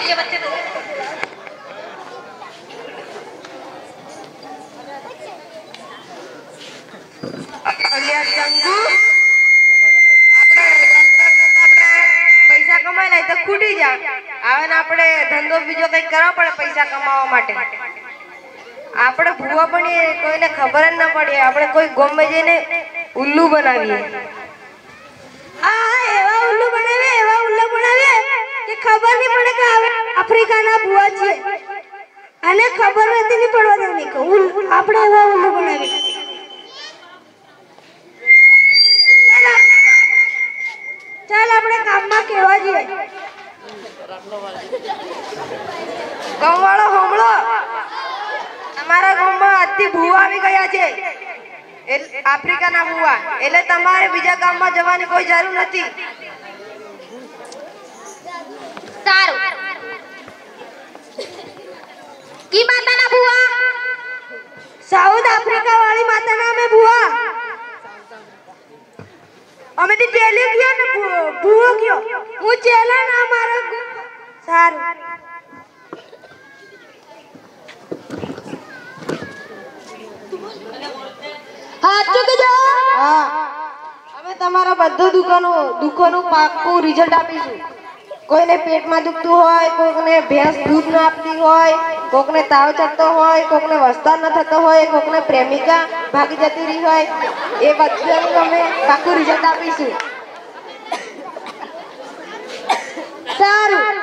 ये बच्चे तो અલ્યા ચંગુ આપણે પૈસા કમાઈ લઈ તો ખૂટી જા આવે ને આપણે ધંધો બીજો કઈ કરવો પડે પૈસા કમાવા માટે આપણે ભૂવા બનીએ કોઈને ખબર જ ના પડે આપણે કોઈ ગમે જઈને ઉલ્લુ બનાવીએ એવા ઉલ્લુ બનાવે કે ખબર નહીં પડે કે આફ્રિકાના ભૂવા છે અને ખબર નથી નહીં પડવા દેવાની કે આપણે એવા ઉલ્લુ બનાવી ચાલ આપણે કામમાં કેવા જઈએ ગામવાળો હોમળો તમારા ગામમાં આજથી ભૂવા આવી ગયા છે આફ્રિકાના ભૂવા એટલે તમારે બીજા ગામમાં જવાની કોઈ જરૂર નથી સારું કી માતાના ભૂવા સાઉથ આફ્રિકા વાળી માતાના અમે ભૂવા અમે તો ચેલે ગયો ને ભૂવો ગયો હું ચેલા ના મારો સારું હાચું કે જો હા અમે તમારા બધા દુકાનો પાક્કું રિઝલ્ટ આપીશું કોઈને પેટમાં દુખતું હોય કોઈને ભેંસ દૂધ ન આપતી હોય કોઈને તાવ ચડતો હોય કોઈને વસ્તાર ન થતો હોય કોઈને પ્રેમિકા ભાગી જતી રહી હોય એ બધાનું અમે પાક્કું રિઝલ્ટ આપીશું સારું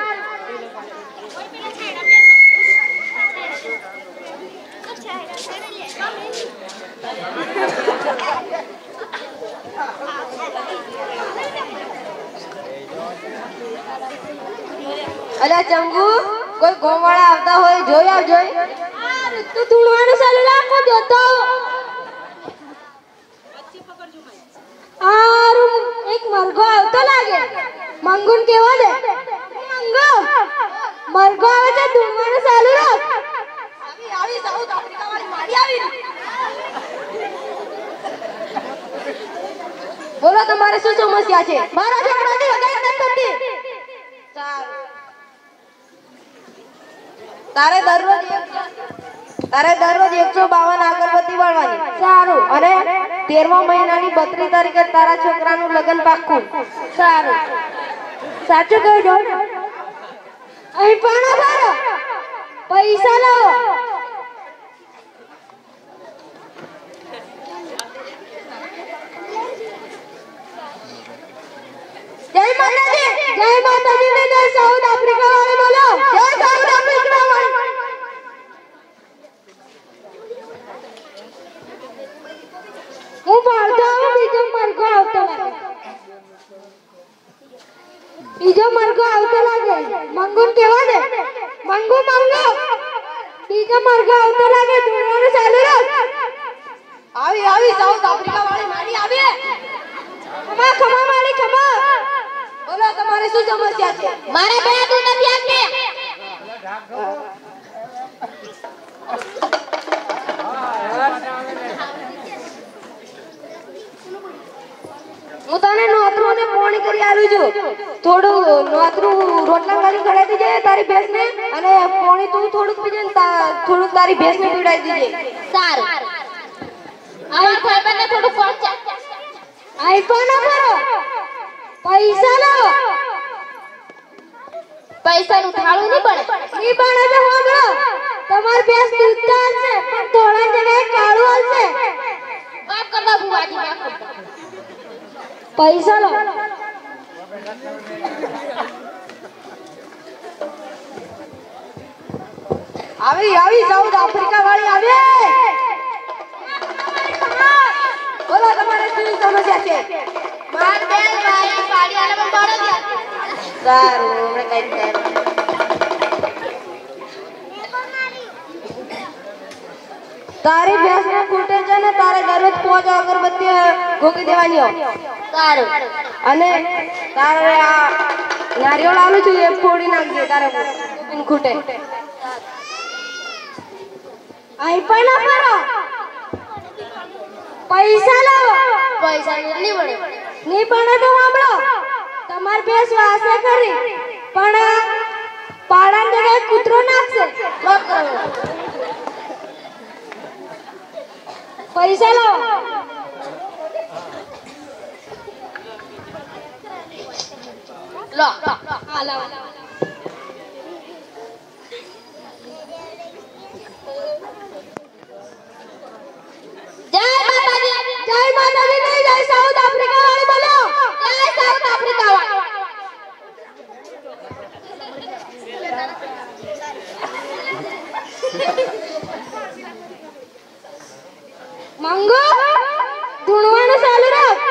અલ્યા ચંગુ કોઈ ગોમવાળા આવતા હોય જોઈ આવજો તું ધૂળવાનું ચાલુ રાખો જોતો આરું એક મરઘો આવતો લાગે મંગુન કેવો દે મંગો મરઘો આવે છે ધૂળવાનું ચાલુ રાખ આવી સાઉથ આફ્રિકા વાળી મારી આવી બોલો તમારે શું સમસ્યા છે મારા છોકરાની વધારે નથી થતી તારે દરરોજ 152 અગરબત્તી વાળવાની સારું અને 13મા મહિનાની 32 તારીખે તારા છોકરાનું લગ્ન પાક્કું સારું સાચું કહી દો અહીં પણ ભરો પૈસા લાવો જય માતાજી ને જય સાઉથ આફ્રિકા વાળી બોલો જય સાઉથ આફ્રિકા વાળી હું ભાળતો આવું બીજો મરઘો આવતો લાગે મંગુન કેવા દે મંગુ બીજો મરઘો આવતો લાગે ધૂળવાનું ચાલુ રાખ આવી સાઉથ આફ્રિકા વાળી મારી આવી ખમા મારી ખમા બોલો તમારે શું સમસ્યા છે મારે બે દૂધ નથી આપી હું તને નોતરું ને પોણી કરી આવી છું થોડું નોતરું રોટલા કરી ખડાઈ દીજે તારી ભેંસ ને અને પોણી તું થોડુંક પીજે ને થોડુંક તારી ભેંસ ને પીડાઈ દીજે સારું આઈ ખાઈ ને થોડું પહોંચા આઈ પણ ભરો પૈસા લાવો પૈસા નું થાળું નહીં પડે તો હોબળો તમાર ભેંસ દૂધ ચાલશે પણ થોડા જગ્યાએ કાળું આવશે બાપ કરવા બુવાજી બાપ પૈસા લો આવી સાઉથ આફ્રિકા વાળી આવે બોલો તમારે શું સમસ્યા છે માર બેન ભાઈ પાડી આલે પણ બળો ગયા સારું આપણે કઈ થાય તારી ભેંસ ને ખૂટે છે ને તારે દરરોજ 5 અગરબત્તી ગોકી દેવાની હોય સારું અને તારે આ નારિયેળ આલું છું એ ફોડી નાખજે તારે ખૂટે આઈ પણ ભરો પૈસા લાવો પૈસા નહીં પડે નહીં પડે તો સાંભળો તમાર ભેંસ વાસે કરી પણ પાડા છે. પૈસા લાવો. લો હા લાવો. જય માતાજી નહીં, જય સાઉથ આફ્રિકા વાળી બોલો. જય સાઉથ આફ્રિકા વાળી. મંગો ધૂણવાનું ચાલુ રાખ.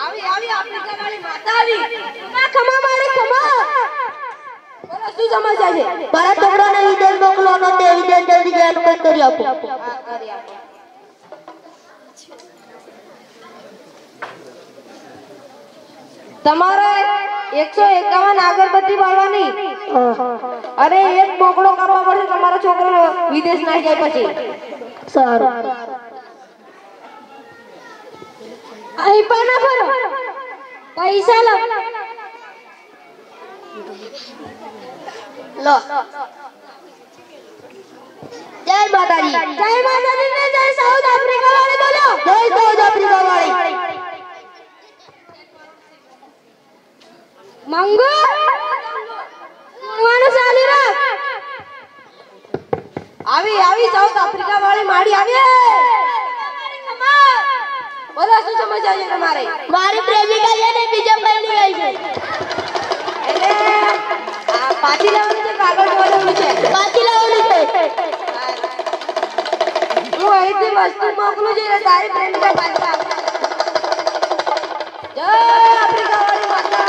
આવી આફ્રિકા વાળી માતા આવી. ખમા મારી ખમા. બોલો શું સમસ્યા છે? મારા છોકરાને વિદેશ મોકલવાનો તે વિદેશ જલ્દી જવાનું કંઈક કરી આપો. હા, કરી આપો. તમારે 151 અગરબત્તી બાળવાની અને એક બોકડો કાપવા પડશે તમારો છોકરો વિદેશ ના જાય પછી. સારું. અહીં પણ ના ફરો. પૈસા લાવ. લો જય માતાજી. જય માતાજી ને જય સાઉથ આફ્રિકા વાળી બોલો. જય સાઉથ આફ્રિકા વાળી. મંગો ધૂણવાનું ચાલુ રાખ. આવી સાઉથ આફ્રિકા વાળી માડી આવી. બોલો શું સમસ્યા છે તમારે? મારી પ્રેમિકા છે ને બીજા ભાઈ લઈ આવી છે. એટલે આ પાછી લાવવાની છે કાગળ બોલવાનું છે. પાછી લાવવાની છે. હું અહીંથી વસ્તુ મોકલું છું એટલે તારી પ્રેમિકા પાછી આવે. જય આફ્રિકા વાળી માતા.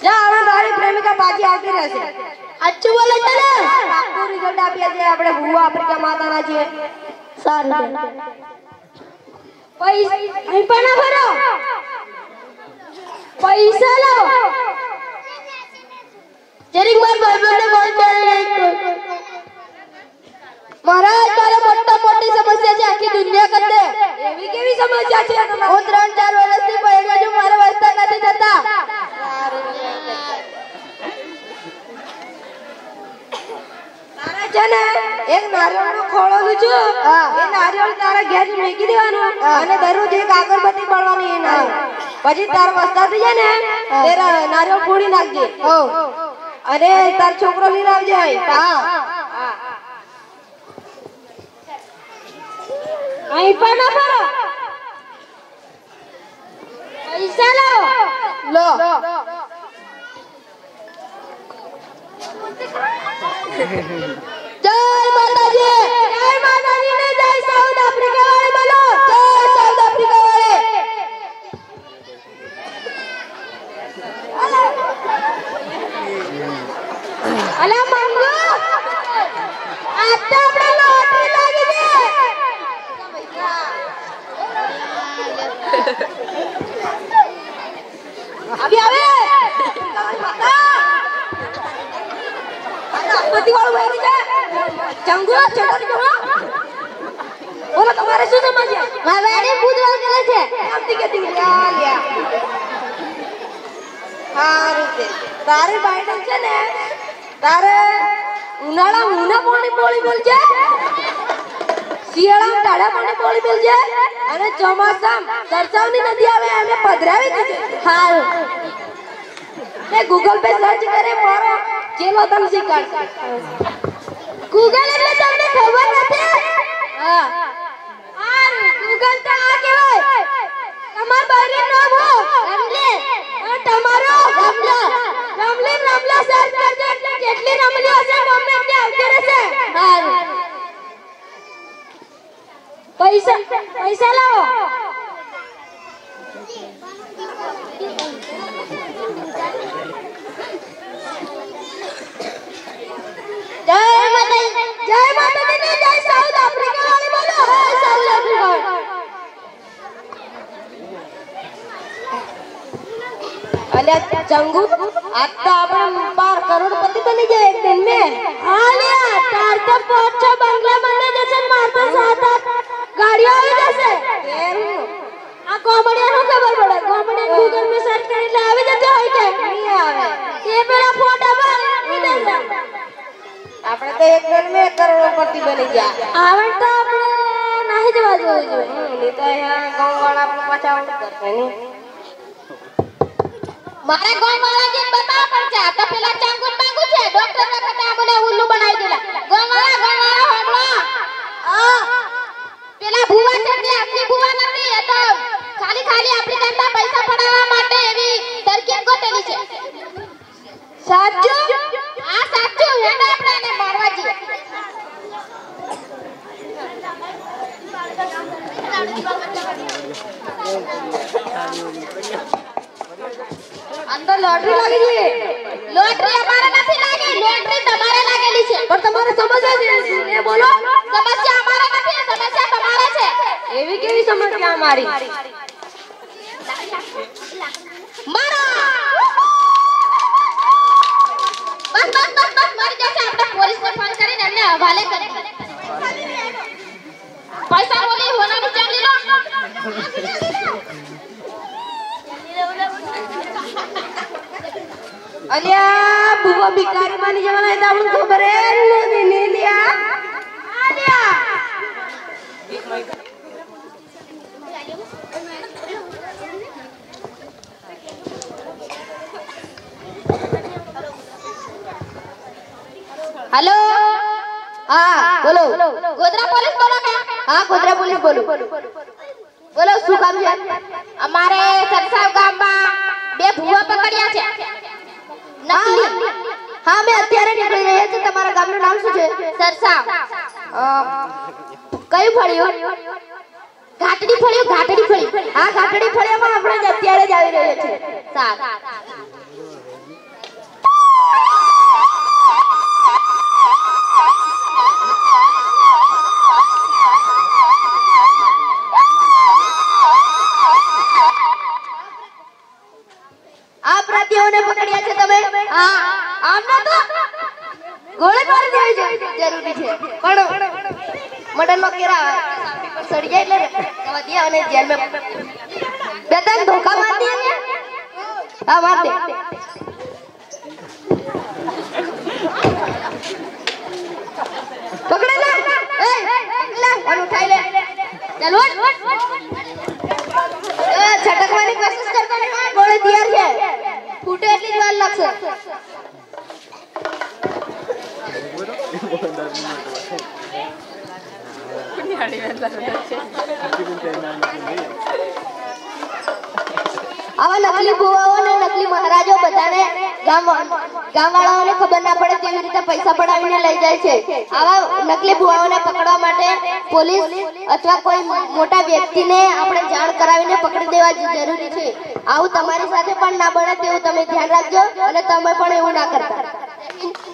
જા હવે તારી પ્રેમિકા પાછી આવતી રહેશે. અચ્છું બોલે છે ને. પાક્કું રિઝલ્ટ આપીએ છીએ આપણે ભૂવા આફ્રિકા માતાના છીએ. સારું. પૈસા અહીં પણ ના ફરો. પૈસા લાવો. જરીક માર ભાઈબંધને ફોન કરી મહારાજ મારે મોટી સમસ્યા છે આખી દુનિયા કરતે. એવી કેવી સમસ્યા છે તમારી? હું 3-4 વર્ષથી પડ્યો છું, મારે વસ્તા નથી થતા. તારે છે ને એક નારિયેળનો ખોળો છું. એ નારિયેળ તારા ઘેર મૂકી દેવાનું અને દરરોજ એક અગરબત્તી બાળવાની એ નારિયેળ. પછી તાર વસ્તા થઈ જાય ને ત્યારે નારિયેળ ફોડી નાખજે. અને તાર છોકરો લઈને આવજે અહીં. હા. અહીં પણ ના ફરો. પૈસા લાવો. લો જય માતાજી. જય માતાજી ને જય સાઉથ આફ્રિકા વાળી બોલો. જય સાઉથ આફ્રિકા વાળી. અલા મંગો આ તો આપણે લોટરી લાગી છે. આવી આવે. અગરબત્તી વાળું વહેલું છે. ચંગુ ચટણી કરો. બોલો તમારે શું સમસ્યા? મારે બુધવાર કરે છે. આમથી કેતી લ્યા લ્યા. હારું છે. તારી બાઈડન છે ને તારે ઉનાળા ઉના પાણી પોળી બોલજે. શિયાળા ટાડા પાણી પોળી બોલજે. અને ચોમાસામાં સરસાવની નદી આવે એને પધરાવી દેજે. હારું. ને ગૂગલ પે સર્ચ કરે મારો ચેલો તને શીખવાડશે. ગૂગલ એટલે તમને ખબર નથી? હા ગૂગલ તો આ કહેવાય. તમાર બાઈનું નામ હું રમલે. તમારો રમલા સર્ચ કરજો એટલે જેટલી રમલી હશે ગમે એટલી આવતી રહેશે. હારું. પૈસા લાવો. જય માતાજી. જય માતાજી ને જય સાઉથ આફ્રિકા વાળી બોલો. જય સાઉથ આફ્રિકા. અલ્યા ચંગુ आज तो આપણે 12 करोड़पति बनी गए एक दिन में. हाँ लिया 4-5 बंगला बने जैसे मारता 7-8 गाड़ियां આવી જશે. આ કોમેડિયન નું ખબર પડે. કોમેડિયન ગૂગલ में सर्च કરીને આવી જતો હોય કે કરોડપતિ બની જા આવડ તો આપણે નહીં જવા જોઈએ નહીં તો અહીંયા ગામવાળા આપણે પાછા આવડ કરશે નહીં મારે ગામવાળા જે બતાવ પડશે તો પેલા ચાંગુ માંગુ છે ડોક્ટર વખતે આમને ઉલ્લુ બનાવી દેલા ગામવાળા હમણો પેલા ભુવા છે જે આપણી ભુવા નથી એ તો ખાલી આપણી જનતા પૈસા પડાવવા માટે એવી તરકીબ ગોતેલી છે સાચું આ સાચું હેને આપણે એને મારવા જઈએ અંદર લોટરી લાગી છે લોટરી અમારે નથી લાગી લોટરી તમારે લાગેલી છે પણ તમારે સમસ્યા છે એ બોલો સમસ્યા અમારે નથી સમસ્યા તમારે છે એવી કેવી સમસ્યા અમારી મારો બસ મારી જશે આપણે પોલીસને ફોન કરીને એમને હવાલે કરી પૈસા બોલી હોનાની ચાલી લો અલ્યા બુવા ભિખારી બની જવાના હતા આપણને ખબર હે ને લિયા આલિયા हेलो હા બોલો गोदरा पुलिस बोलो क्या હા ગોધરા પોલીસ બોલો બોલો શું કામ છે અમારે સરસાવ ગામમાં બે ભૂવા પકડ્યા છે નકલી હા મેં અત્યારે નીકળી રહ્યા છે તમારા ગામનું નામ શું છે સરસાવ કયું ફળ્યું ઘાટડી ફળ્યું હા ઘાટડી ફળિયામાં આપણે જ અત્યારે જ આવી રહ્યા છે સારું આ અપરાધીઓને પકડ્યા છે તમે હા આમને તો ગોળી મારી દેવી જરૂરી છે પણ મર્ડરનો કેરા સડી જાય એટલે જવા દે અને જેલમાં બે ત્રણ ધોકા માર દે હા માર દે પકડે લે એ લે અને ઉઠાઈ લે ચાલો છટકવાની કોશિશ કરતા નહીં ગોળી તૈયાર છે ફૂટે એટલી જ વાર લાગશે આવા નકલી ભુવાઓ અને નકલી મહારાજો બધાને ગામવાળાઓને ખબર ના પડે તેવી રીતે પૈસા પડાવીને લઈ જાય છે આવા નકલી ભુવાઓને પકડવા માટે પોલીસ અથવા કોઈ મોટા વ્યક્તિને આપણે જાણ કરાવીને પકડી દેવા જરૂરી છે આવું તમારી સાથે પણ ના બને તેવું તમે ધ્યાન રાખજો અને તમે પણ એવું ના કરતા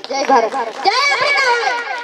જય ભારત જય આફ્રિકા